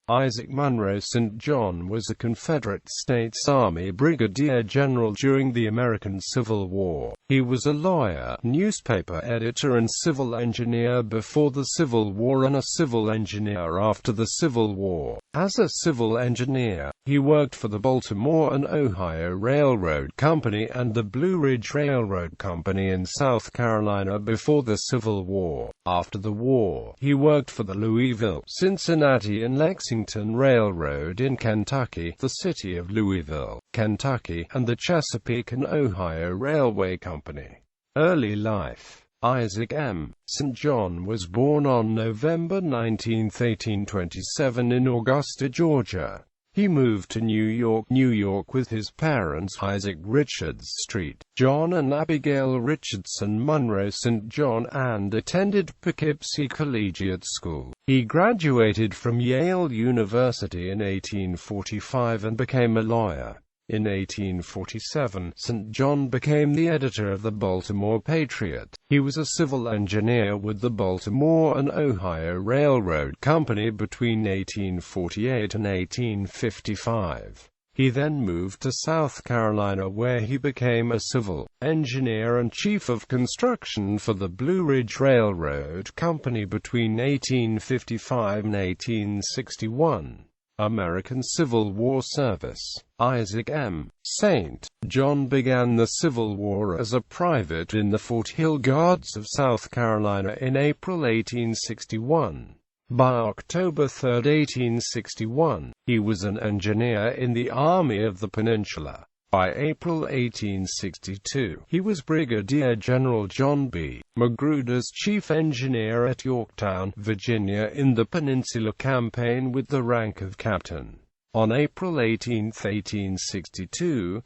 Isaac Munroe St. John was a Confederate States Army brigadier general during the American Civil War. He was a lawyer, newspaper editor and civil engineer before the Civil War and a civil engineer after the Civil War. As a civil engineer, he worked for the Baltimore and Ohio Railroad Company and the Blue Ridge Railroad Company in South Carolina before the Civil War. After the war, he worked for the Louisville, Cincinnati and Lexington Railroad in Kentucky, the city of Louisville, Kentucky, and the Chesapeake and Ohio Railway Company. Early life. Isaac M. St. John was born on November 19, 1827 in Augusta, Georgia. He moved to New York with his parents Isaac Richards Street, John and Abigail Richardson Munroe St. John, and attended Poughkeepsie Collegiate School. He graduated from Yale University in 1845 and became a lawyer. In 1847, St. John became the editor of the Baltimore Patriot. He was a civil engineer with the Baltimore and Ohio Railroad Company between 1848 and 1855. He then moved to South Carolina where he became a civil engineer and chief of construction for the Blue Ridge Railroad Company between 1855 and 1861. American Civil War service. Isaac M. St. John began the Civil War as a private in the Fort Hill Guards of South Carolina in April 1861. By October 3, 1861, he was an engineer in the Army of the Peninsula. By April 1862, he was Brigadier General John B. Magruder's chief engineer at Yorktown, Virginia in the Peninsula Campaign with the rank of captain. On April 18, 1862,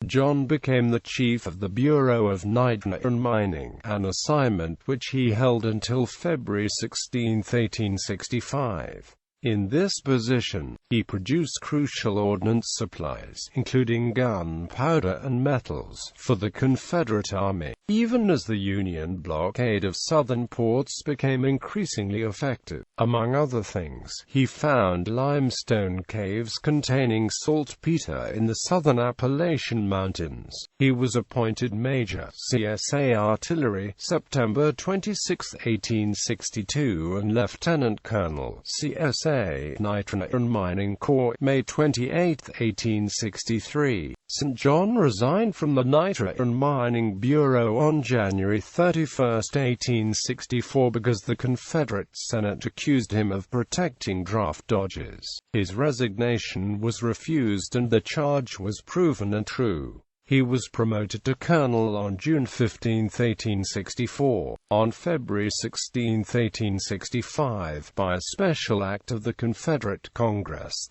John became the chief of the Bureau of Nitrogen Mining, an assignment which he held until February 16, 1865. In this position, he produced crucial ordnance supplies, including gunpowder and metals, for the Confederate Army, even as the Union blockade of southern ports became increasingly effective. Among other things, he found limestone caves containing saltpeter in the southern Appalachian Mountains. He was appointed Major, CSA Artillery, September 26, 1862, and Lieutenant Colonel, CSA Nitrogen Mining Corps, May 28, 1863. St. John resigned from the Nitrogen Mining Bureau on January 31, 1864 because the Confederate Senate accused him of protecting draft dodgers. His resignation was refused and the charge was proven untrue. He was promoted to colonel on June 15, 1864. On February 16, 1865, by a special act of the Confederate Congress,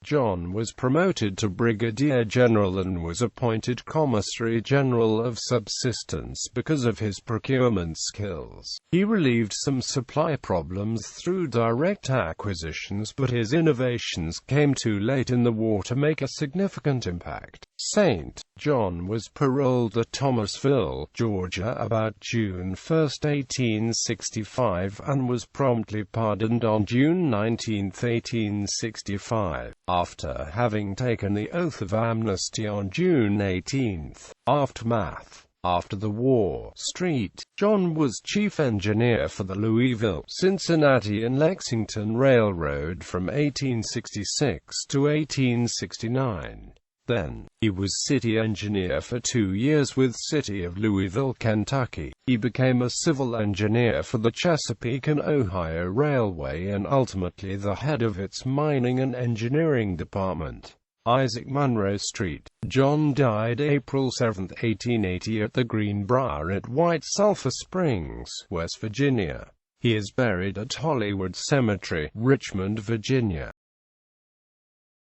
John was promoted to brigadier general and was appointed commissary general of subsistence because of his procurement skills. He relieved some supply problems through direct acquisitions, but his innovations came too late in the war to make a significant impact. St. John was paroled at Thomasville, Georgia about June 1, 1865, and was promptly pardoned on June 19, 1865, after having taken the oath of amnesty on June 18. Aftermath. After the war, John was chief engineer for the Louisville, Cincinnati and Lexington Railroad from 1866 to 1869. Then, he was city engineer for 2 years with City of Louisville, Kentucky. He became a civil engineer for the Chesapeake and Ohio Railway and ultimately the head of its mining and engineering department. Isaac Munroe John died April 7, 1880 at the Greenbrier at White Sulphur Springs, West Virginia. He is buried at Hollywood Cemetery, Richmond, Virginia.